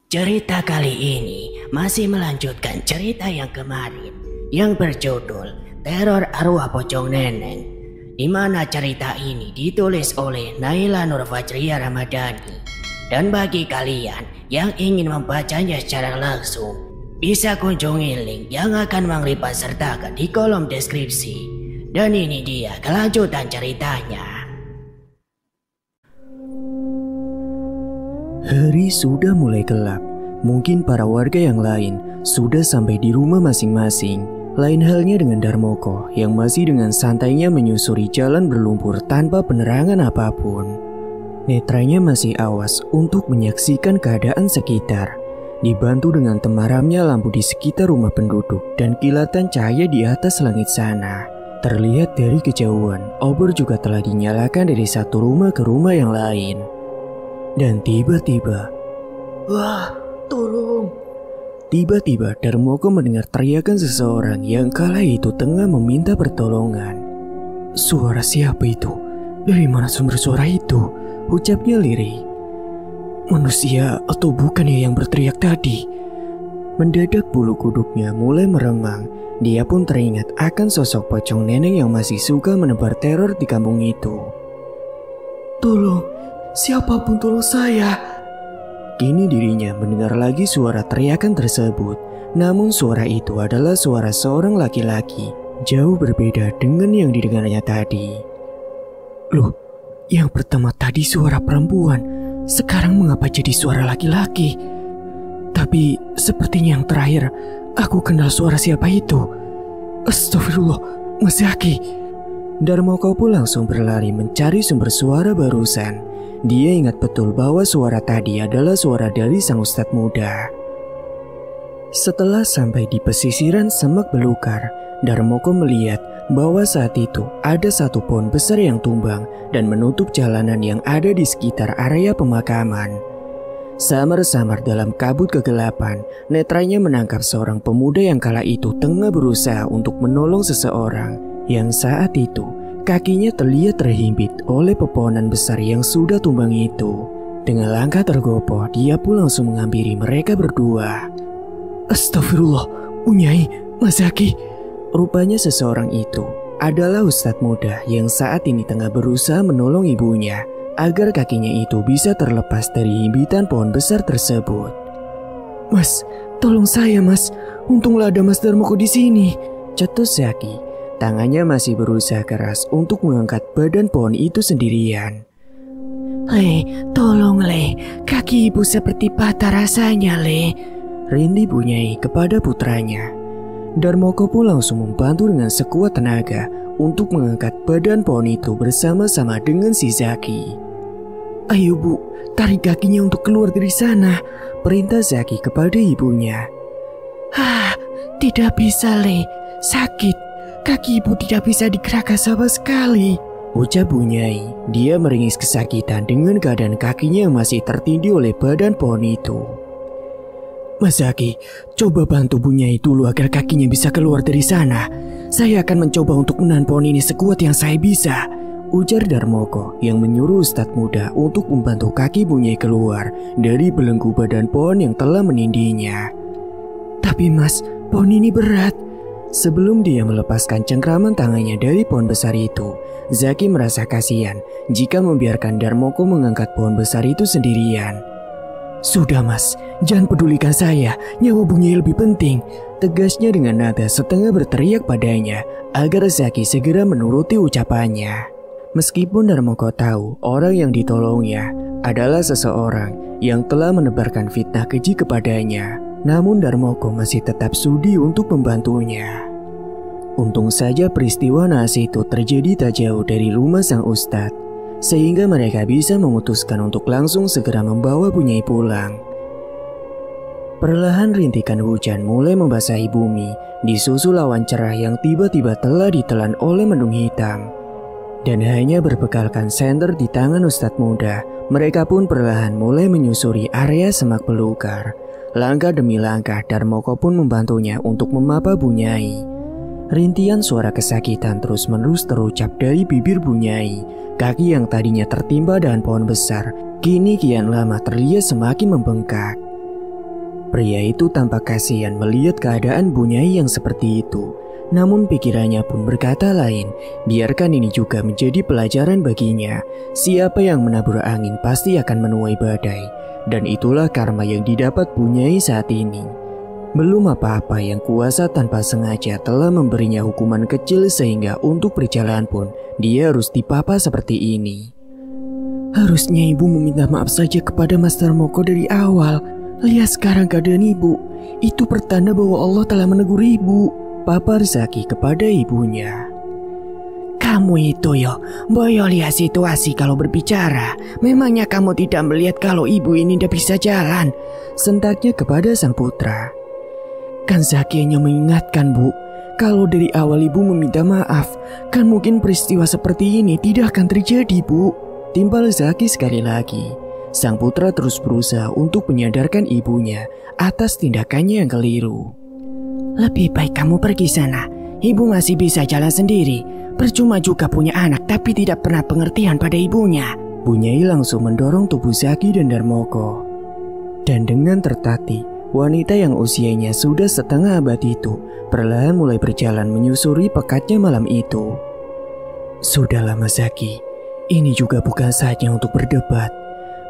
Cerita kali ini masih melanjutkan cerita yang kemarin yang berjudul Teror Arwah Pocong Neneng, di mana cerita ini ditulis oleh Naila Nurfajriya Ramadhani. Dan bagi kalian yang ingin membacanya secara langsung, bisa kunjungi link yang akan Mang Ripa sertakan di kolom deskripsi. Dan ini dia kelanjutan ceritanya. Hari sudah mulai gelap. Mungkin para warga yang lain sudah sampai di rumah masing-masing. Lain halnya dengan Darmoko yang masih dengan santainya menyusuri jalan berlumpur tanpa penerangan apapun. Netranya masih awas untuk menyaksikan keadaan sekitar. Dibantu dengan temaramnya lampu di sekitar rumah penduduk dan kilatan cahaya di atas langit sana. Terlihat dari kejauhan, obor juga telah dinyalakan dari satu rumah ke rumah yang lain. Dan tiba-tiba, wah, tolong! Tiba-tiba Darmoko mendengar teriakan seseorang yang kala itu tengah meminta pertolongan. Suara siapa itu? Dari mana sumber suara itu? Ucapnya lirih. Manusia atau bukan ya yang berteriak tadi? Mendadak bulu kuduknya mulai meremang. Dia pun teringat akan sosok pocong nenek yang masih suka menebar teror di kampung itu. Tolong! Siapapun tolong saya. Kini dirinya mendengar lagi suara teriakan tersebut. Namun suara itu adalah suara seorang laki-laki. Jauh berbeda dengan yang didengarnya tadi. Loh, yang pertama tadi suara perempuan. Sekarang mengapa jadi suara laki-laki? Tapi sepertinya yang terakhir, aku kenal suara siapa itu. Astagfirullah, Mas Zaki. Darmoko pun langsung berlari mencari sumber suara barusan. Dia ingat betul bahwa suara tadi adalah suara dari sang ustadz muda. Setelah sampai di pesisiran semak belukar, Darmoko melihat bahwa saat itu ada satu pohon besar yang tumbang dan menutup jalanan yang ada di sekitar area pemakaman. Samar-samar dalam kabut kegelapan, netranya menangkap seorang pemuda yang kala itu tengah berusaha untuk menolong seseorang yang saat itu kakinya terlihat terhimpit oleh pepohonan besar yang sudah tumbang itu. Dengan langkah tergopoh, dia pun langsung menghampiri mereka berdua. Astagfirullah, Unyai, Mas Zaki. Rupanya seseorang itu adalah ustadz muda yang saat ini tengah berusaha menolong ibunya agar kakinya itu bisa terlepas dari himpitan pohon besar tersebut. Mas, tolong saya mas. Untunglah ada Mas Darmoko di sini. Cetus Zaki. Tangannya masih berusaha keras untuk mengangkat badan pohon itu sendirian. Le, tolong Le, kaki ibu seperti patah rasanya Le. Rindi bunyai kepada putranya. Darmoko pun langsung membantu dengan sekuat tenaga untuk mengangkat badan pohon itu bersama-sama dengan si Zaki. Ayo bu, tarik kakinya untuk keluar dari sana, perintah Zaki kepada ibunya. Tidak bisa Le, sakit. Kaki ibu tidak bisa digerakkan sama sekali, ucap Bunyai. Dia meringis kesakitan dengan keadaan kakinya yang masih tertindih oleh badan pohon itu. Mas Zaki, coba bantu Bunyai dulu agar kakinya bisa keluar dari sana. Saya akan mencoba untuk menahan pohon ini sekuat yang saya bisa, ujar Darmoko yang menyuruh ustadz muda untuk membantu kaki Bunyai keluar dari belenggu badan pohon yang telah menindihnya. Tapi mas, pohon ini berat. Sebelum dia melepaskan cengkraman tangannya dari pohon besar itu, Zaki merasa kasihan jika membiarkan Darmoko mengangkat pohon besar itu sendirian. Sudah mas, jangan pedulikan saya, nyawa Bunyai lebih penting, tegasnya dengan nada setengah berteriak padanya agar Zaki segera menuruti ucapannya. Meskipun Darmoko tahu orang yang ditolongnya adalah seseorang yang telah menebarkan fitnah keji kepadanya, namun Darmoko masih tetap sudi untuk membantunya. Untung saja peristiwa naas itu terjadi tak jauh dari rumah sang ustadz, sehingga mereka bisa memutuskan untuk langsung segera membawa Bunyai pulang. Perlahan rintikan hujan mulai membasahi bumi, disusul awan cerah yang tiba-tiba telah ditelan oleh mendung hitam. Dan hanya berbekalkan senter di tangan ustadz muda, mereka pun perlahan mulai menyusuri area semak belukar. Langkah demi langkah Darmoko pun membantunya untuk memapa Bunyai. Rintian suara kesakitan terus-menerus terucap dari bibir Bunyai. Kaki yang tadinya tertimpa dahan pohon besar, kini kian lama terlihat semakin membengkak. Pria itu tampak kasihan melihat keadaan Bunyai yang seperti itu. Namun pikirannya pun berkata lain, biarkan ini juga menjadi pelajaran baginya. Siapa yang menabur angin pasti akan menuai badai. Dan itulah karma yang didapat Bunyai saat ini. Belum apa-apa yang kuasa tanpa sengaja telah memberinya hukuman kecil sehingga untuk perjalanan pun dia harus dipapa seperti ini. Harusnya ibu meminta maaf saja kepada Master Moko dari awal. Lihat sekarang keadaan ibu. Itu pertanda bahwa Allah telah menegur ibu. Papar Zaki kepada ibunya. Kamu itu boyo lihat situasi kalau berbicara. Memangnya kamu tidak melihat kalau ibu ini tidak bisa jalan? Sentaknya kepada sang putra. Kan Zaki hanya mengingatkan, Bu. Kalau dari awal ibu meminta maaf, kan mungkin peristiwa seperti ini tidak akan terjadi, Bu. Timpal Zaki sekali lagi. Sang putra terus berusaha untuk menyadarkan ibunya atas tindakannya yang keliru. Lebih baik kamu pergi sana. Ibu masih bisa jalan sendiri. Percuma juga punya anak tapi tidak pernah pengertian pada ibunya. Bunyai langsung mendorong tubuh Zaki dan Darmoko. Dan dengan tertatih, wanita yang usianya sudah setengah abad itu perlahan mulai berjalan menyusuri pekatnya malam itu. Sudahlah Mas Zaki, ini juga bukan saatnya untuk berdebat.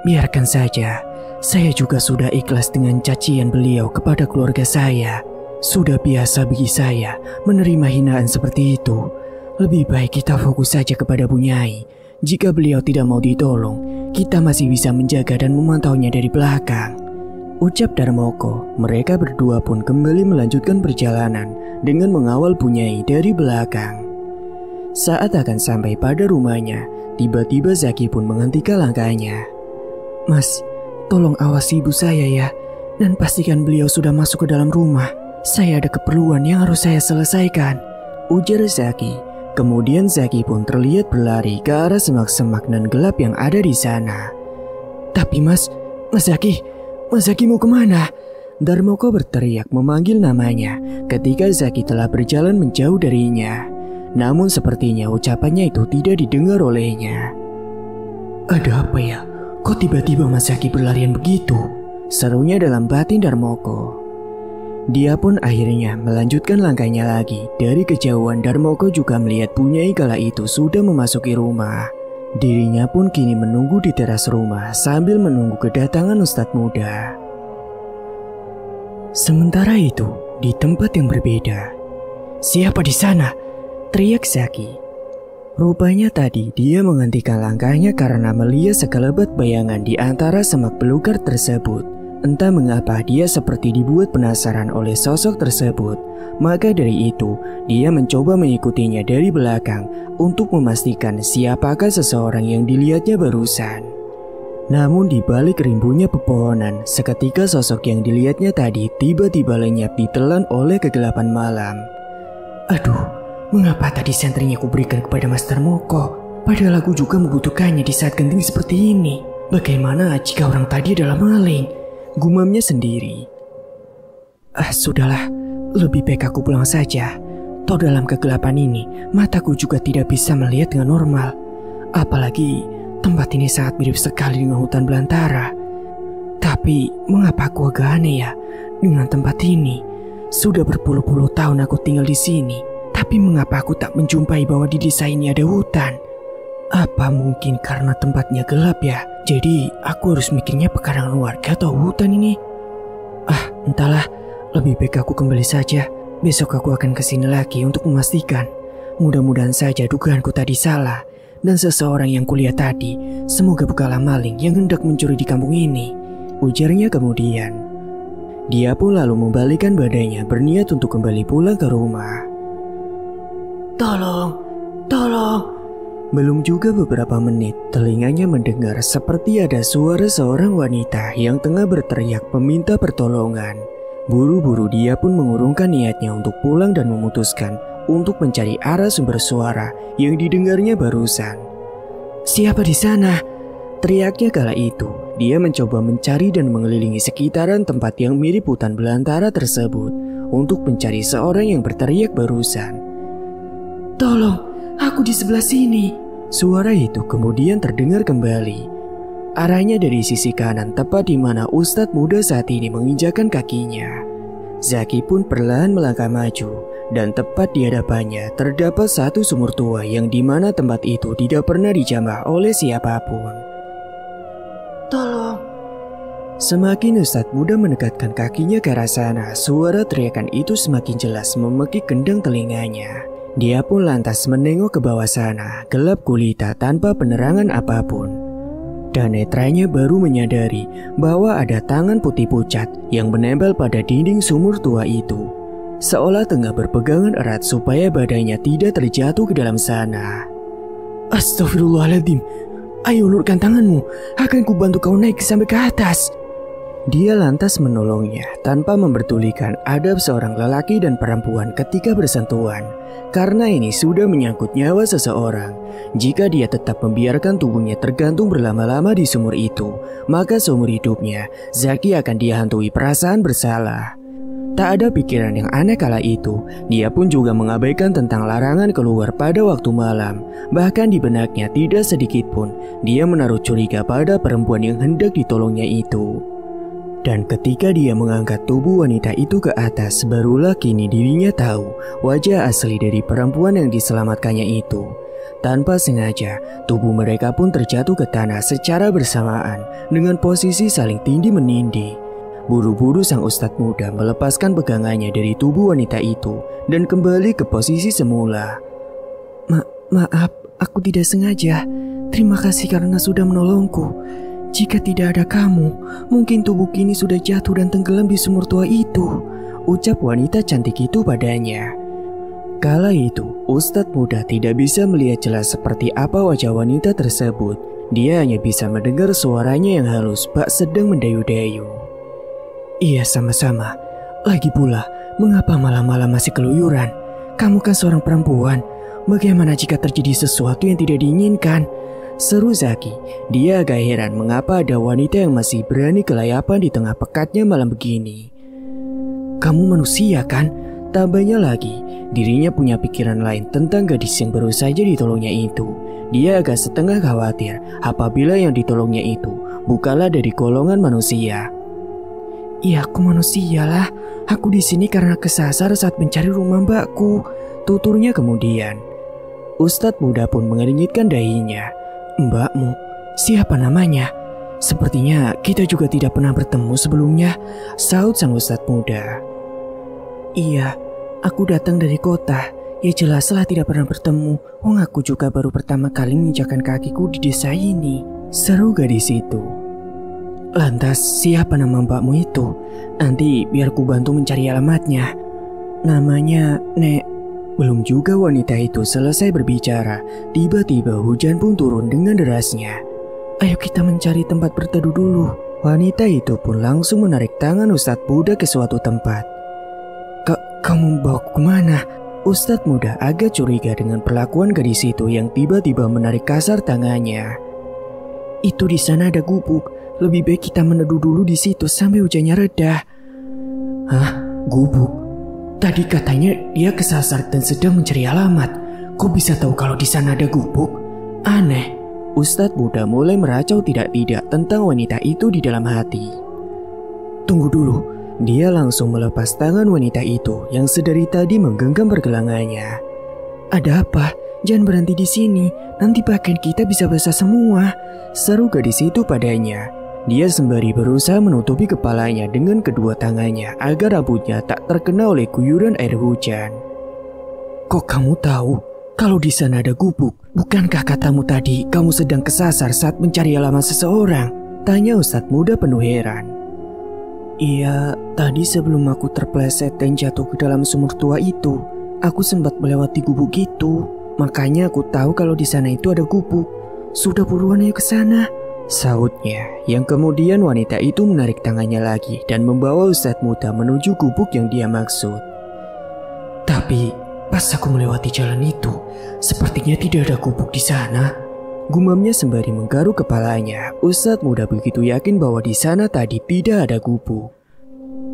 Biarkan saja, saya juga sudah ikhlas dengan cacian beliau kepada keluarga saya. Sudah biasa bagi saya menerima hinaan seperti itu. Lebih baik kita fokus saja kepada Bunyai. Jika beliau tidak mau ditolong, kita masih bisa menjaga dan memantaunya dari belakang. Ucap Darmoko. Mereka berdua pun kembali melanjutkan perjalanan dengan mengawal Bunyai dari belakang. Saat akan sampai pada rumahnya, tiba-tiba Zaki pun menghentikan langkahnya. Mas, tolong awasi ibu saya ya, dan pastikan beliau sudah masuk ke dalam rumah. Saya ada keperluan yang harus saya selesaikan, ujar Zaki. Kemudian Zaki pun terlihat berlari ke arah semak-semak dan gelap yang ada di sana. Tapi Mas Zaki mau kemana? Darmoko berteriak memanggil namanya ketika Zaki telah berjalan menjauh darinya. Namun sepertinya ucapannya itu tidak didengar olehnya. Ada apa ya? Kok tiba-tiba Mas Zaki berlarian begitu? Serunya dalam batin Darmoko. Dia pun akhirnya melanjutkan langkahnya lagi. Dari kejauhan Darmoko juga melihat Bunyai kala itu sudah memasuki rumah. Dirinya pun kini menunggu di teras rumah sambil menunggu kedatangan Ustadz muda. Sementara itu, di tempat yang berbeda. Siapa di sana? Teriak Zaki. Rupanya tadi dia menghentikan langkahnya karena melihat sekelebat bayangan di antara semak belukar tersebut. Entah mengapa dia seperti dibuat penasaran oleh sosok tersebut. Maka dari itu, dia mencoba mengikutinya dari belakang untuk memastikan siapakah seseorang yang dilihatnya barusan. Namun di balik rimbunnya pepohonan, seketika sosok yang dilihatnya tadi tiba-tiba lenyap ditelan oleh kegelapan malam. Aduh, mengapa tadi sentrinya kuberikan kepada Master Moko? Padahal aku juga membutuhkannya di saat genting seperti ini. Bagaimana jika orang tadi adalah maling? Gumamnya sendiri. Sudahlah, lebih baik aku pulang saja. Toh dalam kegelapan ini, mataku juga tidak bisa melihat dengan normal. Apalagi tempat ini sangat mirip sekali dengan hutan belantara. Tapi mengapa aku agak aneh ya dengan tempat ini? Sudah berpuluh-puluh tahun aku tinggal di sini, tapi mengapa aku tak menjumpai bahwa di desa ini ada hutan? Apa mungkin karena tempatnya gelap ya? Jadi aku harus mikirnya pekarangan warga atau hutan ini? Entahlah, lebih baik aku kembali saja. Besok aku akan kesini lagi untuk memastikan. Mudah-mudahan saja dugaanku tadi salah. Dan seseorang yang kulihat tadi, semoga bukanlah maling yang hendak mencuri di kampung ini, ujarnya kemudian. Dia pun lalu membalikkan badannya berniat untuk kembali pulang ke rumah. Tolong. Belum juga beberapa menit, telinganya mendengar seperti ada suara seorang wanita yang tengah berteriak meminta pertolongan. Buru-buru dia pun mengurungkan niatnya untuk pulang dan memutuskan untuk mencari arah sumber suara yang didengarnya barusan. Siapa di sana? Teriaknya kala itu. Dia mencoba mencari dan mengelilingi sekitaran tempat yang mirip hutan belantara tersebut untuk mencari seorang yang berteriak barusan. Tolong, aku di sebelah sini. Suara itu kemudian terdengar kembali. Arahnya dari sisi kanan tepat di mana Ustadz muda saat ini menginjakan kakinya. Zaki pun perlahan melangkah maju dan tepat di hadapannya terdapat satu sumur tua yang di mana tempat itu tidak pernah dijamah oleh siapapun. Tolong. Semakin Ustadz muda mendekatkan kakinya ke arah sana, suara teriakan itu semakin jelas memekik kendang telinganya. Dia pun lantas menengok ke bawah sana, gelap gulita tanpa penerangan apapun. Dan netranya baru menyadari bahwa ada tangan putih pucat yang menempel pada dinding sumur tua itu. Seolah tengah berpegangan erat supaya badannya tidak terjatuh ke dalam sana. Astagfirullahaladzim, ayo ulurkan tanganmu, akan kubantu kau naik sampai ke atas. Dia lantas menolongnya tanpa memperdulikan adab seorang lelaki dan perempuan ketika bersentuhan. Karena ini sudah menyangkut nyawa seseorang. Jika dia tetap membiarkan tubuhnya tergantung berlama-lama di sumur itu, maka seumur hidupnya Zaki akan dihantui perasaan bersalah. Tak ada pikiran yang aneh kala itu. Dia pun juga mengabaikan tentang larangan keluar pada waktu malam. Bahkan di benaknya tidak sedikit pun dia menaruh curiga pada perempuan yang hendak ditolongnya itu. Dan ketika dia mengangkat tubuh wanita itu ke atas, barulah kini dirinya tahu wajah asli dari perempuan yang diselamatkannya itu. Tanpa sengaja, tubuh mereka pun terjatuh ke tanah secara bersamaan dengan posisi saling tindih menindih. Buru-buru sang ustadz muda melepaskan pegangannya dari tubuh wanita itu dan kembali ke posisi semula. Maaf, aku tidak sengaja. Terima kasih karena sudah menolongku. Jika tidak ada kamu, mungkin tubuh kini sudah jatuh dan tenggelam di sumur tua itu, ucap wanita cantik itu padanya. Kala itu, ustadz muda tidak bisa melihat jelas seperti apa wajah wanita tersebut. Dia hanya bisa mendengar suaranya yang halus bak sedang mendayu-dayu. Iya, sama-sama. Lagi pula, mengapa malam-malam masih keluyuran? Kamu kan seorang perempuan. Bagaimana jika terjadi sesuatu yang tidak diinginkan? Seru Zaki. Dia agak heran mengapa ada wanita yang masih berani kelayapan di tengah pekatnya malam begini. Kamu manusia kan? Tambahnya lagi, dirinya punya pikiran lain tentang gadis yang baru saja ditolongnya itu. Dia agak setengah khawatir apabila yang ditolongnya itu bukanlah dari golongan manusia. Iya, aku manusia lah. Aku di sini karena kesasar saat mencari rumah mbakku, tuturnya kemudian. Ustadz muda pun mengernyitkan dahinya. Mbakmu, siapa namanya? Sepertinya kita juga tidak pernah bertemu sebelumnya, saut sang ustadz muda. Iya, aku datang dari kota. Ya jelaslah tidak pernah bertemu. Wong aku juga baru pertama kali menginjakkan kakiku di desa ini, seru gadis itu. Lantas siapa nama mbakmu itu? Nanti biar ku bantu mencari alamatnya. Namanya Nek. Belum juga wanita itu selesai berbicara, tiba-tiba hujan pun turun dengan derasnya. Ayo kita mencari tempat berteduh dulu. Wanita itu pun langsung menarik tangan ustadz muda ke suatu tempat. Kamu bawa kemana? Ustadz muda agak curiga dengan perlakuan gadis itu yang tiba-tiba menarik kasar tangannya. Itu di sana ada gubuk. Lebih baik kita meneduh dulu di situ sampai hujannya reda. Hah? Gubuk? Tadi katanya dia kesasar dan sedang mencari alamat. Kok bisa tahu kalau di sana ada gubuk? Aneh. Ustadz muda mulai meracau tidak-tidak tentang wanita itu di dalam hati. Tunggu dulu. Dia langsung melepas tangan wanita itu yang sedari tadi menggenggam pergelangannya. Ada apa? Jangan berhenti di sini. Nanti pakaian kita bisa basah semua, seru gadis itu padanya. Dia sembari berusaha menutupi kepalanya dengan kedua tangannya agar rambutnya tak terkena oleh guyuran air hujan. Kok kamu tahu kalau di sana ada gubuk? Bukankah katamu tadi kamu sedang kesasar saat mencari alamat seseorang? Tanya ustadz muda penuh heran. Iya, tadi sebelum aku terpleset dan jatuh ke dalam sumur tua itu, aku sempat melewati gubuk itu. Makanya aku tahu kalau di sana itu ada gubuk. Sudah buruan ayo ke sana, sautnya, yang kemudian wanita itu menarik tangannya lagi dan membawa ustadz muda menuju gubuk yang dia maksud. Tapi pas aku melewati jalan itu, sepertinya tidak ada gubuk di sana, gumamnya sembari menggaruk kepalanya. Ustadz muda begitu yakin bahwa di sana tadi tidak ada gubuk.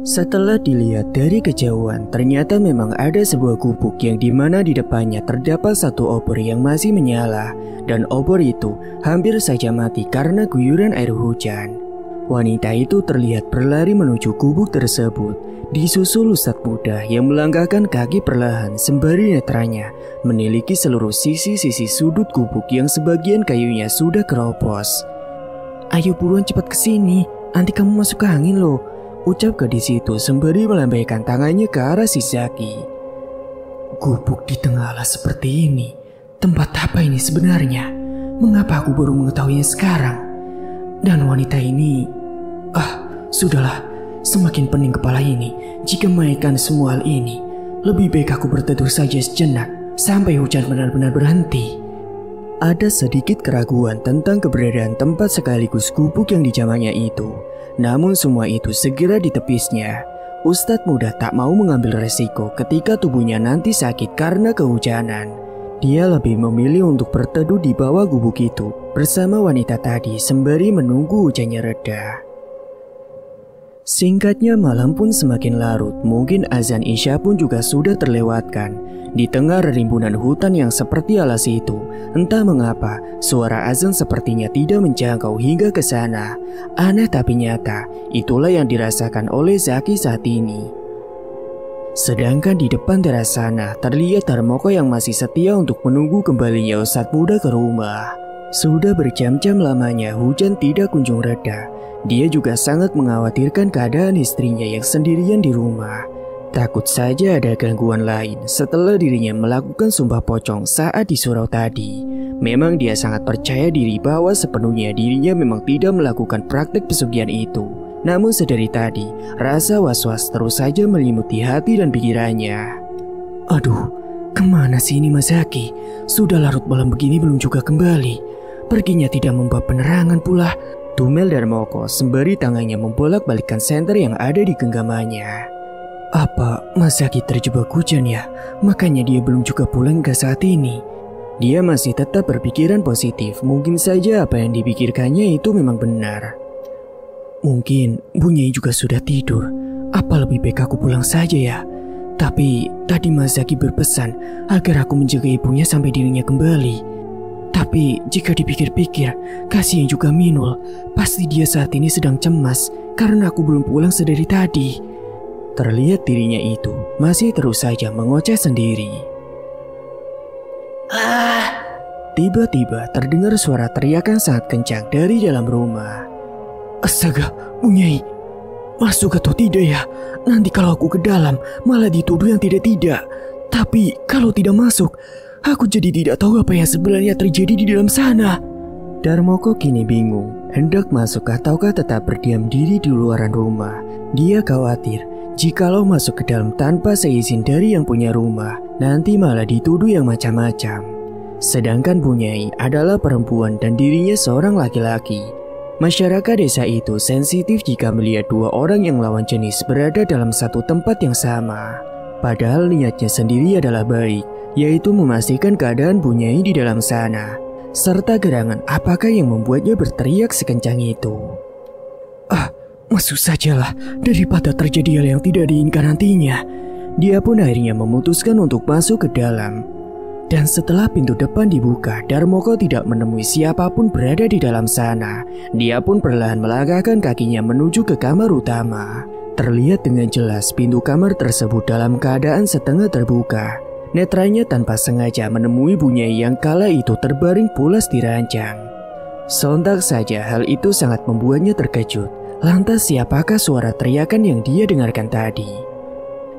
Setelah dilihat dari kejauhan, ternyata memang ada sebuah gubuk yang dimana di depannya terdapat satu obor yang masih menyala, dan obor itu hampir saja mati karena guyuran air hujan. Wanita itu terlihat berlari menuju gubuk tersebut, disusul ustadz muda yang melangkahkan kaki perlahan sembari netranya meniliki seluruh sisi-sisi sudut gubuk yang sebagian kayunya sudah keropos. Ayo buruan cepat kesini, nanti kamu masuk ke angin loh. Ucap gadis itu sembari melambaikan tangannya ke arah si Zaki. Gubuk di tengah alas seperti ini. Tempat apa ini sebenarnya? Mengapa aku baru mengetahuinya sekarang? Dan wanita ini... sudahlah. Semakin pening kepala ini jika mainkan semua hal ini. Lebih baik aku berteduh saja sejenak sampai hujan benar-benar berhenti. Ada sedikit keraguan tentang keberadaan tempat sekaligus gubuk yang dijamannya itu. Namun semua itu segera ditepisnya. Ustadz muda tak mau mengambil resiko ketika tubuhnya nanti sakit karena kehujanan. Dia lebih memilih untuk berteduh di bawah gubuk itu bersama wanita tadi sembari menunggu hujannya reda. Singkatnya malam pun semakin larut, mungkin azan Isya pun juga sudah terlewatkan. Di tengah rimbunan hutan yang seperti alas itu, entah mengapa suara azan sepertinya tidak menjangkau hingga ke sana. Aneh tapi nyata, itulah yang dirasakan oleh Zaki saat ini. Sedangkan di depan teras sana terlihat Darmoko yang masih setia untuk menunggu kembalinya ustadz muda ke rumah. Sudah berjam-jam lamanya hujan tidak kunjung reda. Dia juga sangat mengkhawatirkan keadaan istrinya yang sendirian di rumah. Takut saja ada gangguan lain setelah dirinya melakukan sumpah pocong saat di surau tadi. Memang dia sangat percaya diri bahwa sepenuhnya dirinya memang tidak melakukan praktek pesugihan itu. Namun sedari tadi, rasa was-was terus saja melimuti hati dan pikirannya. Aduh, kemana sih ini Mas Zaki? Sudah larut malam begini belum juga kembali. Perginya tidak membawa penerangan pula. Tumel Darmoko sembari tangannya membolak-balikkan senter yang ada di genggamannya. Apa Mas Zaki terjebak hujan ya? Makanya dia belum juga pulang ke saat ini. Dia masih tetap berpikiran positif. Mungkin saja apa yang dipikirkannya itu memang benar. Mungkin Bunyai juga sudah tidur. Apa lebih baik aku pulang saja ya? Tapi tadi Mas Zaki berpesan agar aku menjaga ibunya sampai dirinya kembali. Tapi jika dipikir-pikir, kasihan juga Minul. Pasti dia saat ini sedang cemas karena aku belum pulang sedari tadi. Terlihat dirinya itu masih terus saja mengoceh sendiri. Tiba-tiba terdengar suara teriakan sangat kencang dari dalam rumah. Astaga, Bunyai, masuk atau tidak ya? Nanti kalau aku ke dalam malah dituduh yang tidak-tidak. Tapi kalau tidak masuk, aku jadi tidak tahu apa yang sebenarnya terjadi di dalam sana. Darmoko kini bingung, hendak masuk ataukah tetap berdiam diri di luaran rumah. Dia khawatir jikalau masuk ke dalam tanpa seizin dari yang punya rumah, nanti malah dituduh yang macam-macam. Sedangkan Bunyai adalah perempuan dan dirinya seorang laki-laki. Masyarakat desa itu sensitif jika melihat dua orang yang lawan jenis berada dalam satu tempat yang sama. Padahal niatnya sendiri adalah baik, yaitu memastikan keadaan Bunyai di dalam sana, serta gerangan apakah yang membuatnya berteriak sekencang itu. Masuk sajalah daripada terjadi hal yang tidak diinginkan nantinya. Dia pun akhirnya memutuskan untuk masuk ke dalam. Dan setelah pintu depan dibuka, Darmoko tidak menemui siapapun berada di dalam sana. Dia pun perlahan melangkahkan kakinya menuju ke kamar utama. Terlihat dengan jelas pintu kamar tersebut dalam keadaan setengah terbuka. Netranya tanpa sengaja menemui Bunyai yang kala itu terbaring pulas di ranjang. Sontak saja hal itu sangat membuatnya terkejut. Lantas siapakah suara teriakan yang dia dengarkan tadi?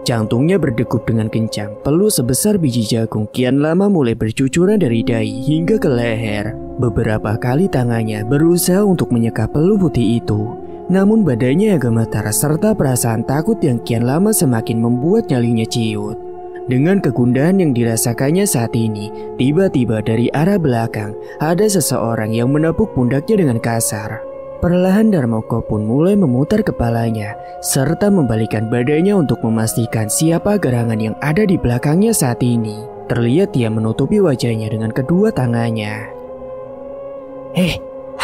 Jantungnya berdegup dengan kencang, peluh sebesar biji jagung kian lama mulai bercucuran dari dahi hingga ke leher. Beberapa kali tangannya berusaha untuk menyeka peluh putih itu. Namun badannya yang gemetar serta perasaan takut yang kian lama semakin membuat nyalinya ciut. Dengan kegundahan yang dirasakannya saat ini, tiba-tiba dari arah belakang ada seseorang yang menepuk pundaknya dengan kasar. Perlahan Darmoko pun mulai memutar kepalanya serta membalikkan badannya untuk memastikan siapa gerangan yang ada di belakangnya saat ini. Terlihat dia menutupi wajahnya dengan kedua tangannya.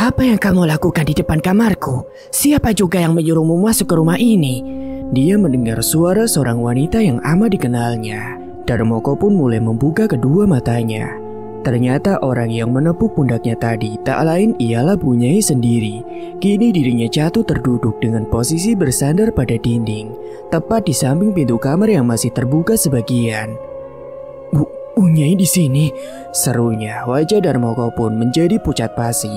Apa yang kamu lakukan di depan kamarku? Siapa juga yang menyuruhmu masuk ke rumah ini? dia mendengar suara seorang wanita yang amat dikenalnya. Darmoko pun mulai membuka kedua matanya. Ternyata orang yang menepuk pundaknya tadi tak lain ialah Bunyai sendiri. Kini dirinya jatuh terduduk dengan posisi bersandar pada dinding, tepat di samping pintu kamar yang masih terbuka sebagian. Bunyai di sini, serunya. Wajah Darmoko pun menjadi pucat pasi.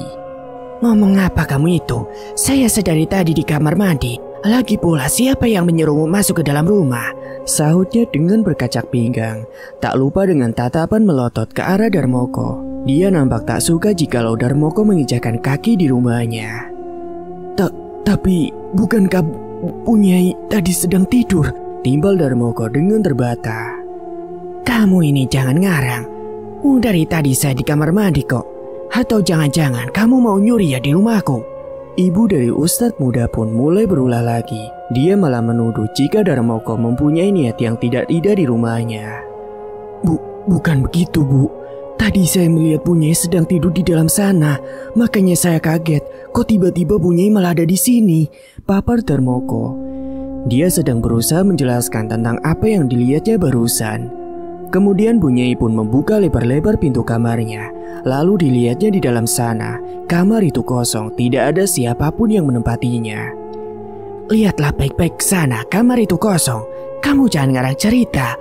Ngomong apa kamu itu? Saya sedari tadi di kamar mandi. Lagi pula siapa yang menyuruhmu masuk ke dalam rumah? Sahutnya dengan berkacak pinggang, tak lupa dengan tatapan melotot ke arah Darmoko. Dia nampak tak suka jikalau Darmoko menginjakkan kaki di rumahnya. Tapi bukankah Bunyai tadi sedang tidur? Timbal Darmoko dengan terbata. Kamu ini jangan ngarang. Dari tadi saya di kamar mandi kok. Atau jangan-jangan kamu mau nyuri ya di rumahku? Ibu dari Ustadz muda pun mulai berulah lagi. Dia malah menuduh jika Darmoko mempunyai niat yang tidak-tidak di rumahnya. Bukan begitu, Bu. Tadi saya melihat Bunyai sedang tidur di dalam sana. Makanya saya kaget. Kok tiba-tiba Bunyai malah ada di sini? Papar Darmoko. Dia sedang berusaha menjelaskan tentang apa yang dilihatnya barusan. Kemudian Bunyai pun membuka lebar-lebar pintu kamarnya. Lalu dilihatnya di dalam sana. Kamar itu kosong, tidak ada siapapun yang menempatinya. Lihatlah baik-baik sana, kamar itu kosong. Kamu jangan ngarang cerita.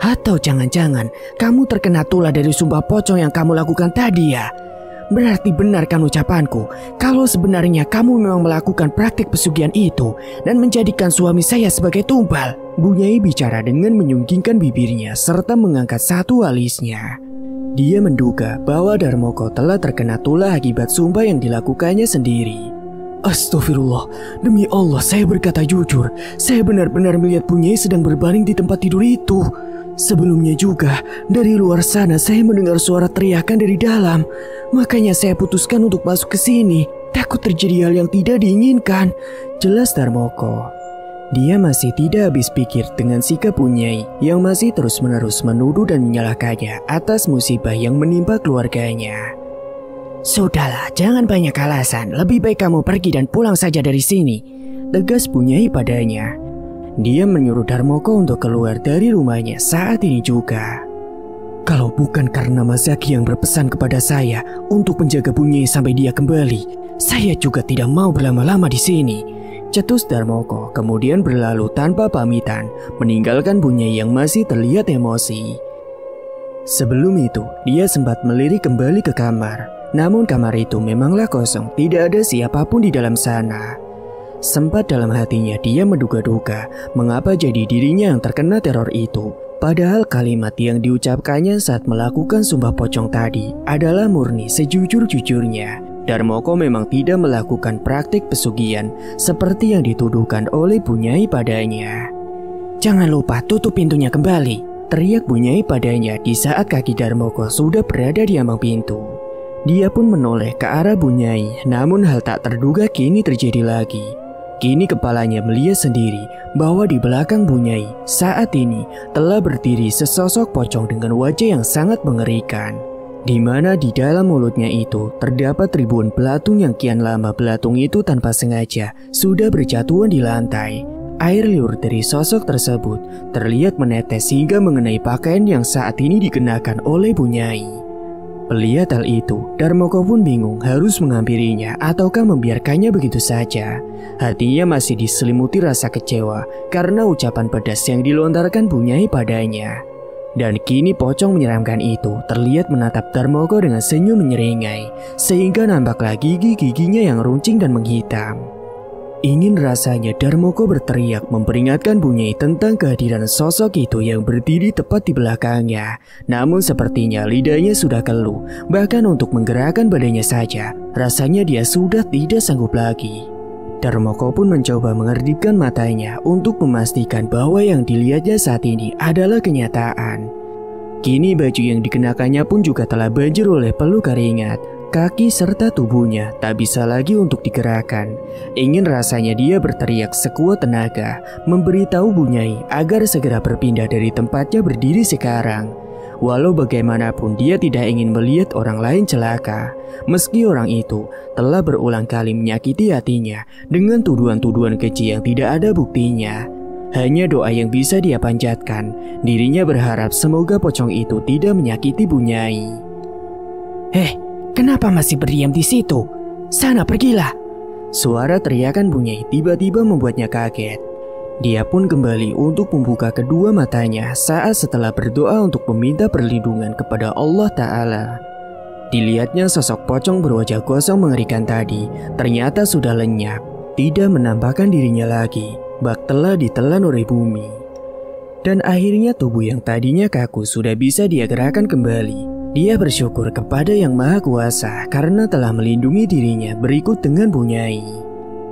Atau jangan-jangan kamu terkena tulah dari sumpah pocong yang kamu lakukan tadi ya? Berarti benar kan ucapanku kalau sebenarnya kamu memang melakukan praktik pesugihan itu dan menjadikan suami saya sebagai tumbal. Bunyai bicara dengan menyunggingkan bibirnya serta mengangkat satu alisnya. Dia menduga bahwa Darmoko telah terkena tulah akibat sumpah yang dilakukannya sendiri. Astagfirullah, demi Allah saya berkata jujur. Saya benar-benar melihat Bunyai sedang berbaring di tempat tidur itu. Sebelumnya juga, dari luar sana saya mendengar suara teriakan dari dalam. Makanya saya putuskan untuk masuk ke sini. Takut terjadi hal yang tidak diinginkan. Jelas Darmoko. Dia masih tidak habis pikir dengan sikap Bunyai yang masih terus-menerus menuduh dan menyalahkannya atas musibah yang menimpa keluarganya. Sudahlah, jangan banyak alasan. Lebih baik kamu pergi dan pulang saja dari sini, tegas Bunyai padanya. Dia menyuruh Darmoko untuk keluar dari rumahnya saat ini juga. Kalau bukan karena Mas Zaki yang berpesan kepada saya untuk menjaga Bunyai sampai dia kembali, saya juga tidak mau berlama-lama di sini. Cetus Darmoko kemudian berlalu tanpa pamitan, meninggalkan Bunyai yang masih terlihat emosi. Sebelum itu, dia sempat melirik kembali ke kamar. Namun kamar itu memanglah kosong, tidak ada siapapun di dalam sana. Sempat dalam hatinya dia menduga-duga mengapa jadi dirinya yang terkena teror itu. Padahal kalimat yang diucapkannya saat melakukan sumpah pocong tadi adalah murni sejujur-jujurnya. Darmoko memang tidak melakukan praktik pesugihan seperti yang dituduhkan oleh Bunyai padanya. Jangan lupa tutup pintunya kembali, teriak Bunyai padanya di saat kaki Darmoko sudah berada di ambang pintu. Dia pun menoleh ke arah Bunyai, namun hal tak terduga kini terjadi lagi. Kini kepalanya melihat sendiri bahwa di belakang Bunyai saat ini telah berdiri sesosok pocong dengan wajah yang sangat mengerikan. Di mana di dalam mulutnya itu terdapat ribuan belatung yang kian lama belatung itu tanpa sengaja sudah berjatuhan di lantai. Air liur dari sosok tersebut terlihat menetes hingga mengenai pakaian yang saat ini dikenakan oleh Bunyai. Melihat hal itu, Darmoko pun bingung harus menghampirinya ataukah membiarkannya begitu saja. Hatinya masih diselimuti rasa kecewa karena ucapan pedas yang dilontarkan Bunyai padanya. Dan kini pocong menyeramkan itu terlihat menatap Darmoko dengan senyum menyeringai, sehingga nampaklah gigi-giginya yang runcing dan menghitam. Ingin rasanya Darmoko berteriak memperingatkan Bunyai tentang kehadiran sosok itu yang berdiri tepat di belakangnya. Namun sepertinya lidahnya sudah keluh, bahkan untuk menggerakkan badannya saja, rasanya dia sudah tidak sanggup lagi. Darmoko pun mencoba mengerdipkan matanya untuk memastikan bahwa yang dilihatnya saat ini adalah kenyataan. Kini baju yang dikenakannya pun juga telah banjir oleh peluh keringat. Kaki serta tubuhnya tak bisa lagi untuk digerakkan. Ingin rasanya dia berteriak sekuat tenaga, memberitahu Bunyai agar segera berpindah dari tempatnya berdiri sekarang. Walau bagaimanapun dia tidak ingin melihat orang lain celaka. Meski orang itu telah berulang kali menyakiti hatinya dengan tuduhan-tuduhan keji yang tidak ada buktinya. Hanya doa yang bisa dia panjatkan. Dirinya berharap semoga pocong itu tidak menyakiti Bu Nyai. Kenapa masih berdiam di situ? Sana pergilah. Suara teriakan Bu Nyai tiba-tiba membuatnya kaget. Dia pun kembali untuk membuka kedua matanya saat setelah berdoa untuk meminta perlindungan kepada Allah Ta'ala. Dilihatnya sosok pocong berwajah gosong mengerikan tadi ternyata sudah lenyap, tidak menampakkan dirinya lagi, bak telah ditelan oleh bumi. Dan akhirnya tubuh yang tadinya kaku sudah bisa dia gerakkan kembali. Dia bersyukur kepada Yang Maha Kuasa karena telah melindungi dirinya berikut dengan Bu Nyai.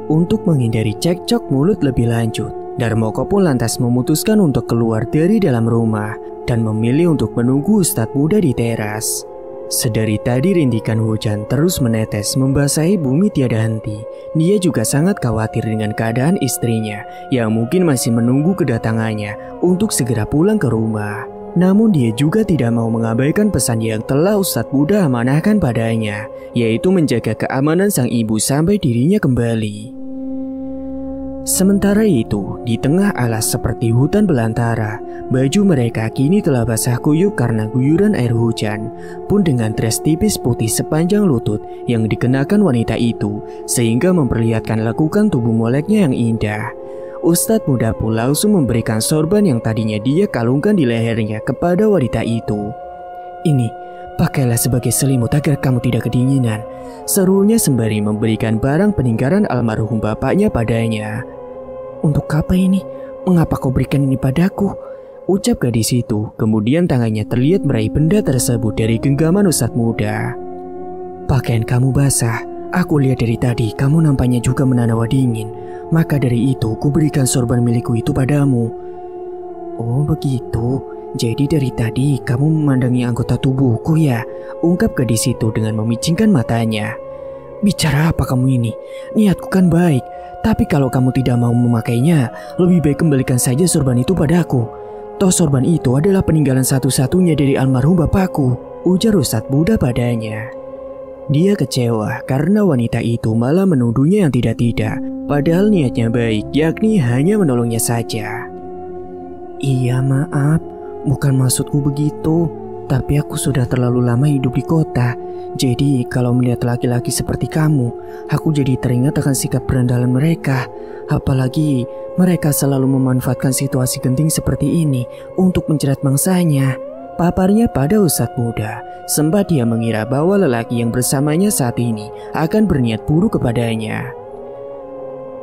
Untuk menghindari cekcok mulut lebih lanjut, Darmoko pun lantas memutuskan untuk keluar dari dalam rumah dan memilih untuk menunggu Ustadz muda di teras. Sedari tadi rintikan hujan terus menetes membasahi bumi tiada henti. Dia juga sangat khawatir dengan keadaan istrinya yang mungkin masih menunggu kedatangannya untuk segera pulang ke rumah. Namun dia juga tidak mau mengabaikan pesan yang telah Ustadz muda amanahkan padanya, yaitu menjaga keamanan sang ibu sampai dirinya kembali. Sementara itu, di tengah alas seperti hutan belantara, baju mereka kini telah basah kuyup karena guyuran air hujan. Pun dengan dress tipis putih sepanjang lutut yang dikenakan wanita itu, sehingga memperlihatkan lekukan tubuh moleknya yang indah. Ustadz muda pun langsung memberikan sorban yang tadinya dia kalungkan di lehernya kepada wanita itu. Ini, pakailah sebagai selimut agar kamu tidak kedinginan, serunya sembari memberikan barang peninggalan almarhum bapaknya padanya. Untuk apa ini? Mengapa kau berikan ini padaku? Ucap gadis itu, kemudian tangannya terlihat meraih benda tersebut dari genggaman Ustadz muda. Pakaian kamu basah, aku lihat dari tadi kamu nampaknya juga menahan dingin. Maka dari itu, ku berikan sorban milikku itu padamu. Oh begitu, jadi dari tadi kamu memandangi anggota tubuhku ya? Ungkap gadis itu dengan memicingkan matanya. Bicara apa kamu ini? Niatku kan baik, tapi kalau kamu tidak mau memakainya, lebih baik kembalikan saja sorban itu padaku. Toh sorban itu adalah peninggalan satu-satunya dari almarhum bapakku, ujar Ustadz muda padanya. Dia kecewa karena wanita itu malah menuduhnya yang tidak-tidak, padahal niatnya baik, yakni hanya menolongnya saja. Iya maaf, bukan maksudku begitu, tapi aku sudah terlalu lama hidup di kota. Jadi kalau melihat laki-laki seperti kamu, aku jadi teringat akan sikap berandalan mereka. Apalagi mereka selalu memanfaatkan situasi genting seperti ini untuk menjerat mangsanya, paparnya pada Ustadz muda. Sempat dia mengira bahwa lelaki yang bersamanya saat ini akan berniat buruk kepadanya.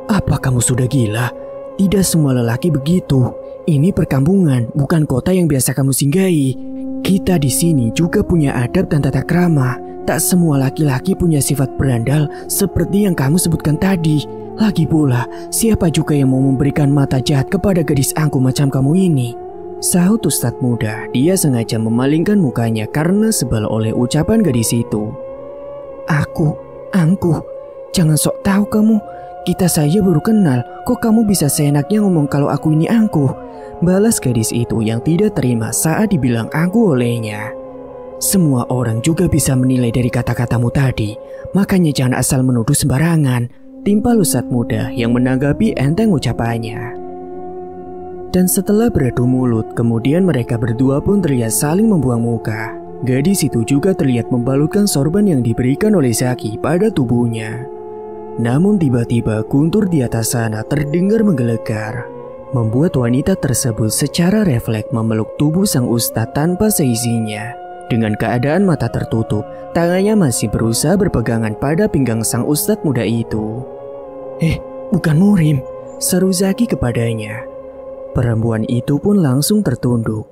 Apa kamu sudah gila? Tidak semua lelaki begitu. Ini perkampungan, bukan kota yang biasa kamu singgahi. Kita di sini juga punya adab dan tata krama. Tak semua laki-laki punya sifat berandal seperti yang kamu sebutkan tadi. Lagi pula, siapa juga yang mau memberikan mata jahat kepada gadis angku macam kamu ini? Sahut Ustadz muda. Dia sengaja memalingkan mukanya karena sebal oleh ucapan gadis itu. Angku, jangan sok tahu kamu. Kita saja baru kenal, kok kamu bisa seenaknya ngomong kalau aku ini angku? Balas gadis itu yang tidak terima saat dibilang angku olehnya. Semua orang juga bisa menilai dari kata-katamu tadi, makanya jangan asal menuduh sembarangan, timpal Ustadz muda yang menanggapi enteng ucapannya. Dan setelah beradu mulut, kemudian mereka berdua pun terlihat saling membuang muka. Gadis itu juga terlihat membalutkan sorban yang diberikan oleh Zaki pada tubuhnya. Namun tiba-tiba guntur di atas sana terdengar menggelegar, membuat wanita tersebut secara refleks memeluk tubuh sang ustadz tanpa seizinnya. Dengan keadaan mata tertutup, tangannya masih berusaha berpegangan pada pinggang sang ustadz muda itu. Bukan Murim, seru Zaki kepadanya. Perempuan itu pun langsung tertunduk.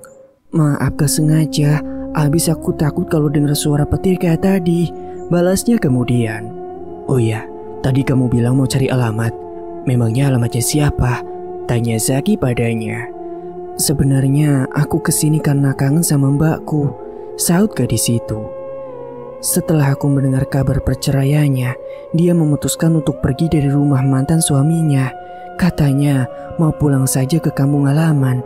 Maaf gak sengaja, habis aku takut kalau dengar suara petir kayak tadi, balasnya kemudian. Oh ya, tadi kamu bilang mau cari alamat. Memangnya alamatnya siapa? Tanya Zaki padanya. Sebenarnya aku kesini karena kangen sama mbakku, sahut gadis itu. Setelah aku mendengar kabar perceraiannya, dia memutuskan untuk pergi dari rumah mantan suaminya. Katanya mau pulang saja ke kampung halaman.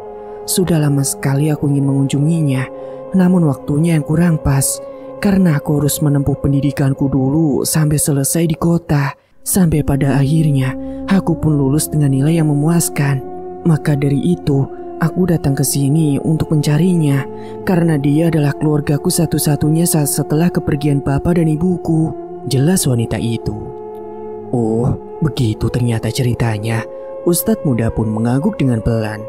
Sudah lama sekali aku ingin mengunjunginya, namun waktunya yang kurang pas. Karena aku harus menempuh pendidikanku dulu sampai selesai di kota. Sampai pada akhirnya aku pun lulus dengan nilai yang memuaskan. Maka dari itu, aku datang ke sini untuk mencarinya karena dia adalah keluargaku satu-satunya saat setelah kepergian bapak dan ibuku. Jelas wanita itu. Oh, begitu ternyata ceritanya. Ustadz muda pun mengangguk dengan pelan.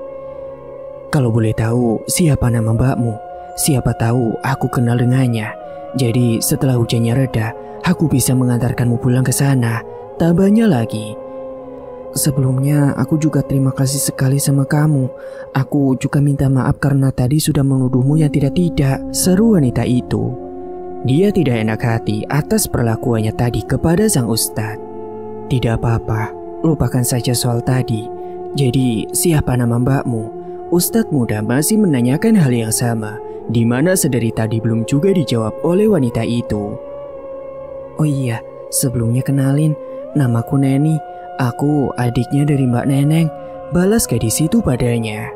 Kalau boleh tahu, siapa nama mbakmu? Siapa tahu aku kenal dengannya. Jadi setelah hujannya reda, aku bisa mengantarkanmu pulang ke sana. Tambahnya lagi. Sebelumnya, aku juga terima kasih sekali sama kamu. Aku juga minta maaf karena tadi sudah menuduhmu yang tidak-tidak. Seru wanita itu. Dia tidak enak hati atas perlakuannya tadi kepada sang ustadz. Tidak apa-apa, lupakan saja soal tadi. Jadi, siapa nama mbakmu? Ustadz muda masih menanyakan hal yang sama, di mana sedari tadi belum juga dijawab oleh wanita itu. Oh iya, sebelumnya kenalin, namaku Neni. Aku adiknya dari Mbak Neneng, balas gadis itu padanya.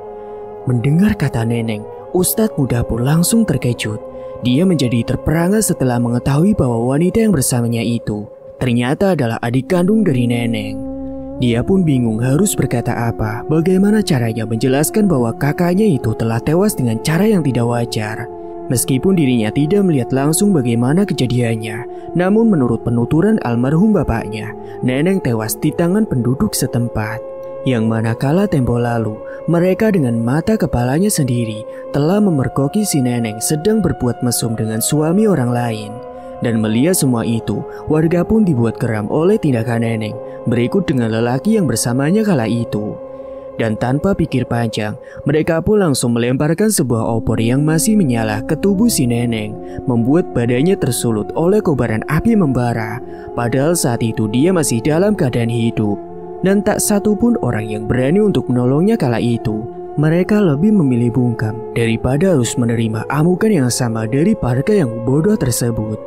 Mendengar kata Neneng, Ustadz muda pun langsung terkejut. Dia menjadi terperangah setelah mengetahui bahwa wanita yang bersamanya itu ternyata adalah adik kandung dari Neneng. Dia pun bingung harus berkata apa, bagaimana caranya menjelaskan bahwa kakaknya itu telah tewas dengan cara yang tidak wajar. Meskipun dirinya tidak melihat langsung bagaimana kejadiannya, namun menurut penuturan almarhum bapaknya, Neneng tewas di tangan penduduk setempat. Yang mana kala tempo lalu, mereka dengan mata kepalanya sendiri telah memergoki si Neneng sedang berbuat mesum dengan suami orang lain. Dan melihat semua itu, warga pun dibuat geram oleh tindakan Neneng berikut dengan lelaki yang bersamanya kala itu. Dan tanpa pikir panjang, mereka pun langsung melemparkan sebuah obor yang masih menyala ke tubuh si Neneng, membuat badannya tersulut oleh kobaran api membara. Padahal saat itu dia masih dalam keadaan hidup. Dan tak satu pun orang yang berani untuk menolongnya kala itu. Mereka lebih memilih bungkam daripada harus menerima amukan yang sama dari warga yang bodoh tersebut.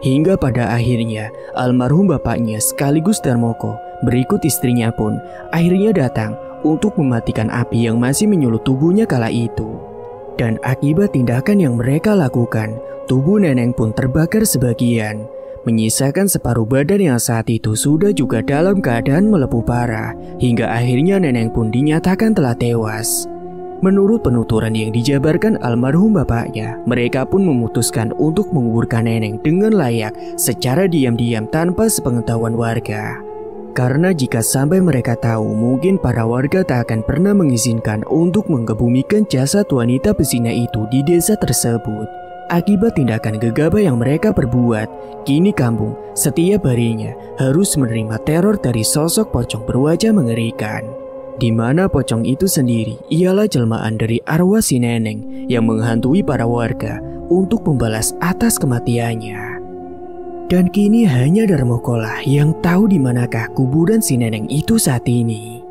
Hingga pada akhirnya, almarhum bapaknya sekaligus Darmoko berikut istrinya pun akhirnya datang untuk mematikan api yang masih menyulut tubuhnya kala itu. Dan akibat tindakan yang mereka lakukan, tubuh Neneng pun terbakar sebagian, menyisakan separuh badan yang saat itu sudah juga dalam keadaan melepuh parah, hingga akhirnya Neneng pun dinyatakan telah tewas. Menurut penuturan yang dijabarkan almarhum bapaknya, mereka pun memutuskan untuk menguburkan Neneng dengan layak secara diam-diam tanpa sepengetahuan warga. Karena jika sampai mereka tahu, mungkin para warga tak akan pernah mengizinkan untuk mengkebumikan jasad wanita pesina itu di desa tersebut. Akibat tindakan gegabah yang mereka perbuat, kini kampung setiap harinya harus menerima teror dari sosok pocong berwajah mengerikan. Di mana pocong itu sendiri ialah jelmaan dari arwah si Neneng yang menghantui para warga untuk membalas atas kematiannya. Dan kini hanya Darmoko lah yang tahu di manakah kuburan si Neneng itu saat ini.